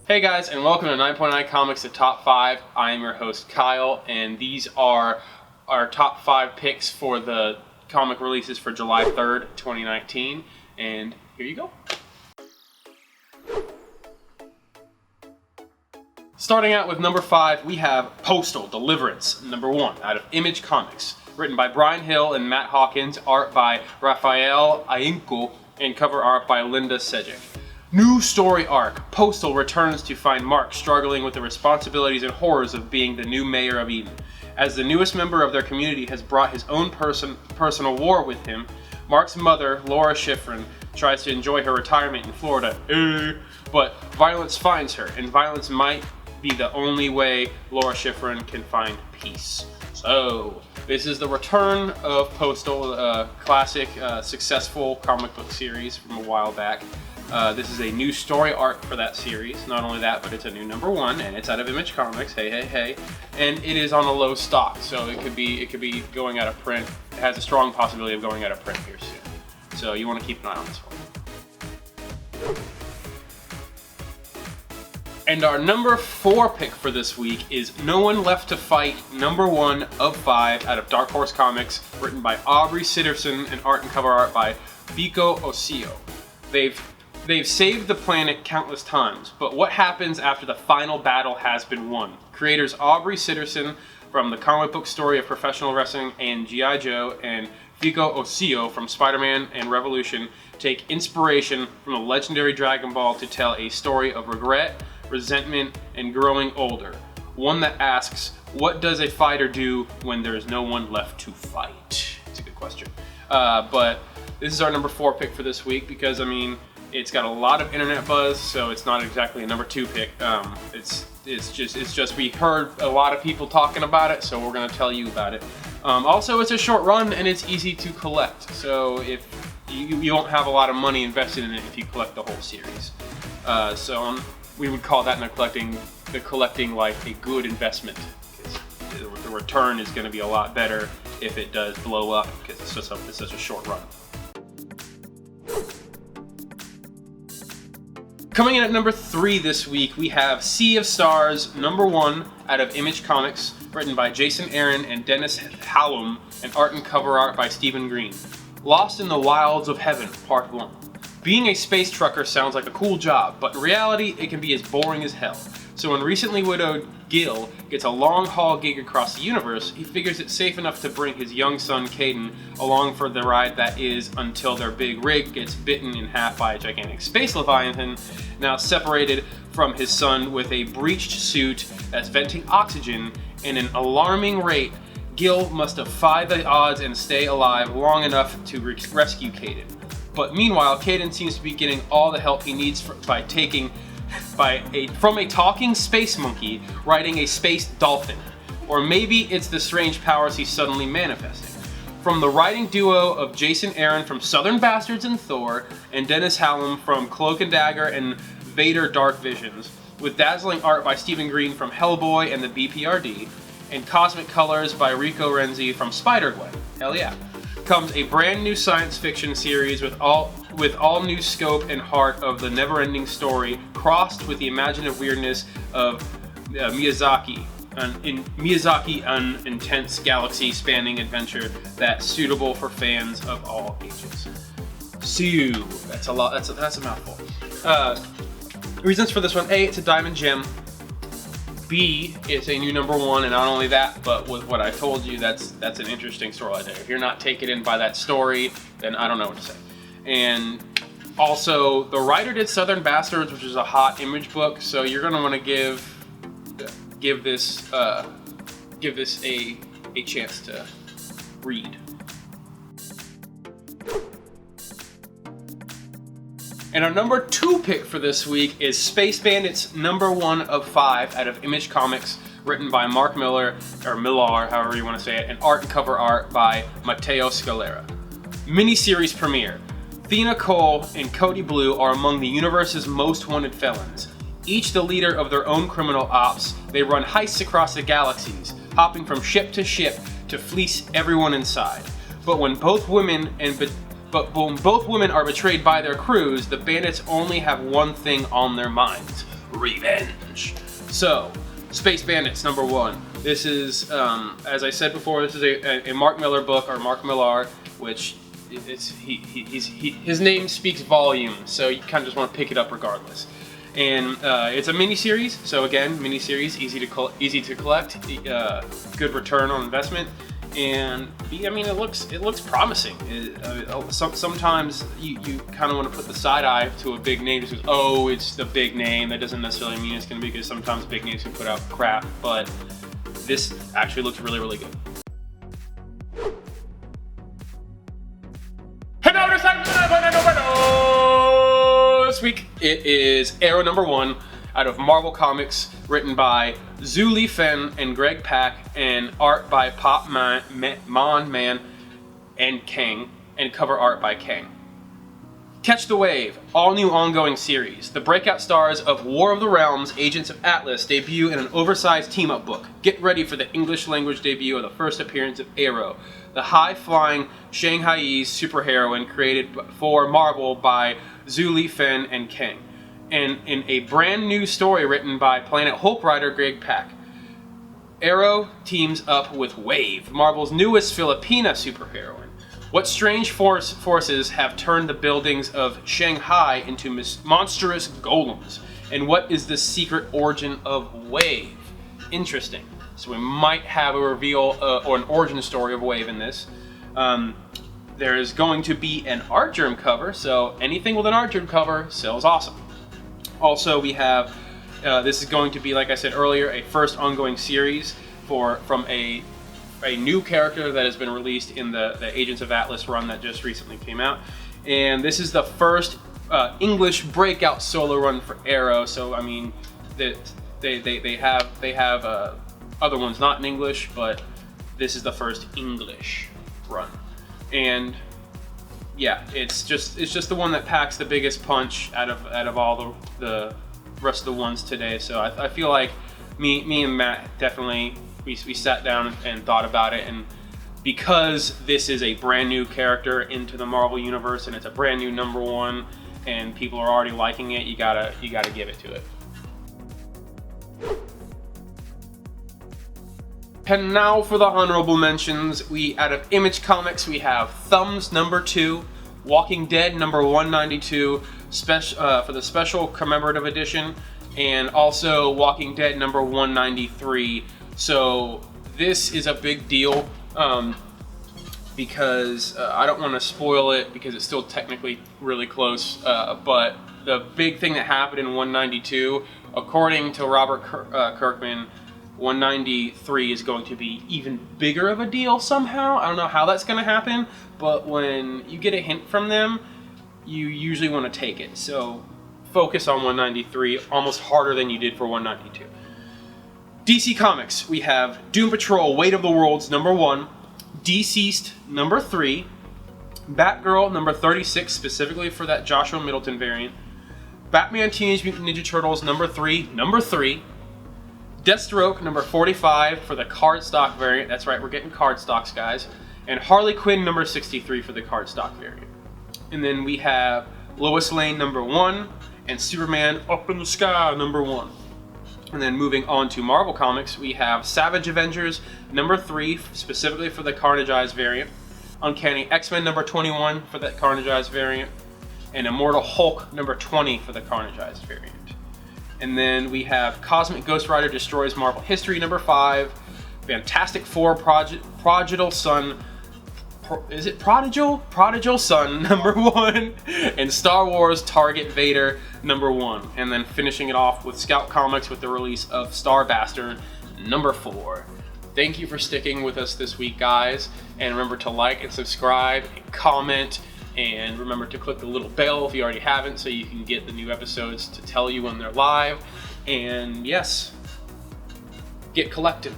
Hey guys, and welcome to 9.9 Comics, the Top 5. I am your host Kyle, and these are our top 5 picks for the comic releases for July 3rd, 2019. And here you go. Starting out with number 5, we have Postal, Deliverance, number 1, out of Image Comics. Written by Brian Hill and Matt Hawkins, art by Rafael Ainco, and cover art by Linda Sejic. New story arc. Postal returns to find Mark struggling with the responsibilities and horrors of being the new mayor of Eden. As the newest member of their community has brought his own personal war with him, Mark's mother, Laura Schifrin, tries to enjoy her retirement in Florida, but violence finds her, and violence might be the only way Laura Schifrin can find peace. So, this is the return of Postal, a classic, successful comic book series from a while back. This is a new story arc for that series. Not only that, but it's a new number 1, and it's out of Image Comics. Hey. And it is on a low stock, so it could be going out of print. It has a strong possibility of going out of print here soon. So you want to keep an eye on this one. And our number 4 pick for this week is No One Left to Fight, number 1 of 5, out of Dark Horse Comics, written by Aubrey Sitterson and art and cover art by Vico Osio. They've saved the planet countless times, but what happens after the final battle has been won? Creators Aubrey Sitterson from the comic book story of professional wrestling and G.I. Joe, and Vico Osio from Spider-Man and Revolution take inspiration from the legendary Dragon Ball to tell a story of regret, resentment, and growing older. One that asks, what does a fighter do when there's no one left to fight? It's a good question. But this is our number 4 pick for this week because, it's got a lot of internet buzz, so it's not exactly a number 2 pick. It's just we heard a lot of people talking about it, so we're going to tell you about it. Also, it's a short run and it's easy to collect, so if you won't have a lot of money invested in it if you collect the whole series. We would call that collecting like a good investment, because the return is going to be a lot better if it does blow up, because it's such a short run. Coming in at number 3 this week, we have Sea of Stars, number 1, out of Image Comics, written by Jason Aaron and Dennis Hallum, and art and cover art by Stephen Green. Lost in the Wilds of Heaven, Part 1. Being a space trucker sounds like a cool job, but in reality, it can be as boring as hell. So when recently widowed Gil gets a long-haul gig across the universe, he figures it's safe enough to bring his young son, Caden, along for the ride that is until their big rig gets bitten in half by a gigantic space leviathan, now separated from his son with a breached suit that's venting oxygen and an alarming rate. Gil must defy the odds and stay alive long enough to rescue Caden. But meanwhile, Caden seems to be getting all the help he needs from a talking space monkey riding a space dolphin. Or maybe it's the strange powers he's suddenly manifesting. From the writing duo of Jason Aaron from Southern Bastards and Thor, and Dennis Hallum from Cloak and Dagger and Vader Dark Visions, with dazzling art by Stephen Green from Hellboy and the BPRD, and cosmic colors by Rico Renzi from Spider-Gwen. Hell yeah. Comes a brand new science fiction series with all new scope and heart of the never-ending story, crossed with the imaginative weirdness of Miyazaki, an intense galaxy-spanning adventure that's suitable for fans of all ages. See you. That's a lot. That's a mouthful. Reasons for this one: A, it's a diamond gem. B, it's a new number 1, and not only that, but with what I told you, that's an interesting story right there. If you're not taken in by that story, then I don't know what to say. And also, the writer did Southern Bastards, which is a hot Image book, so you're gonna want to give this a chance to read. And our number 2 pick for this week is Space Bandits, number 1 of 5, out of Image Comics, written by Mark Miller, or Millar, however you want to say it, and art and cover art by Matteo Scalera. Miniseries premiere. Thena Cole and Cody Blue are among the universe's most wanted felons. Each the leader of their own criminal ops, they run heists across the galaxies, hopping from ship to fleece everyone inside. But when both women are betrayed by their crews, the bandits only have one thing on their minds: Revenge. So, Space Bandits #1. This is, as I said before, this is a Mark Millar book, or Mark Millar, which his name speaks volumes, so you kind of just want to pick it up regardless. And it's a mini-series, so again, mini-series, easy to collect, good return on investment, and I mean, it looks promising. Sometimes you kind of want to put the side eye to a big name, just because, oh, it's the big name. That doesn't necessarily mean it's going to be good. Sometimes big names can put out crap, but this actually looks really, really good. This week it is Aero #1 out of Marvel Comics, written by Zhu Li Fen and Greg Pak, and art by Pop Man and Kang, and cover art by Kang. Catch the Wave, all new ongoing series. The breakout stars of War of the Realms, Agents of Atlas, debut in an oversized team-up book. Get ready for the English language debut of the first appearance of Aero, the high-flying Shanghaiese superheroine created for Marvel by Zhu Li Fen and Kang, and in a brand new story written by Planet Hulk writer Greg Pak. Aero teams up with Wave, Marvel's newest Filipina superheroine. What strange forces have turned the buildings of Shanghai into monstrous golems? And what is the secret origin of Wave? Interesting. So we might have a reveal or an origin story of Wave in this. There's going to be an art germ cover, so anything with an art germ cover sells awesome. Also, we have, this is going to be, like I said earlier, a first ongoing series from a new character that has been released in the Agents of Atlas run that just recently came out. And this is the first English breakout solo run for Aero, so I mean, they have other ones not in English, but this is the first English run. And yeah, it's just the one that packs the biggest punch out of all the rest of the ones today. So I feel like me and Matt definitely we sat down and thought about it, and because this is a brand new character into the Marvel universe and it's a brand new #1 and people are already liking it, you gotta give it to it. And now for the honorable mentions. Out of Image Comics, we have Thumbs #2, Walking Dead #192 for the special commemorative edition, and also Walking Dead #193. So this is a big deal because I don't want to spoil it because it's still technically really close, but the big thing that happened in 192, according to Robert Kirkman, 193 is going to be even bigger of a deal somehow. I don't know how that's going to happen, but when you get a hint from them, you usually want to take it. So focus on 193 almost harder than you did for 192. DC Comics, we have Doom Patrol Weight of the Worlds #1, Deceased #3, Batgirl #36, specifically for that Joshua Middleton variant, Batman Teenage Mutant Ninja Turtles #3, Deathstroke #45 for the cardstock variant. That's right, we're getting cardstocks, guys. And Harley Quinn #63 for the cardstock variant. And then we have Lois Lane #1 and Superman Up in the Sky #1. And then moving on to Marvel Comics, we have Savage Avengers #3, specifically for the Carnage Eyes variant, Uncanny X-Men #21 for that Carnage Eyes variant, and Immortal Hulk #20 for the Carnage Eyes variant. And then we have Cosmic Ghost Rider Destroys Marvel History #5, Fantastic Four Prodigal Son, is it Prodigal? Prodigal Son #1, and Star Wars Target Vader #1. And then finishing it off with Scout Comics with the release of Star Bastard #4. Thank you for sticking with us this week, guys. And remember to like and subscribe and comment. And remember to click the little bell if you already haven't so you can get the new episodes to tell you when they're live. And yes, get collecting.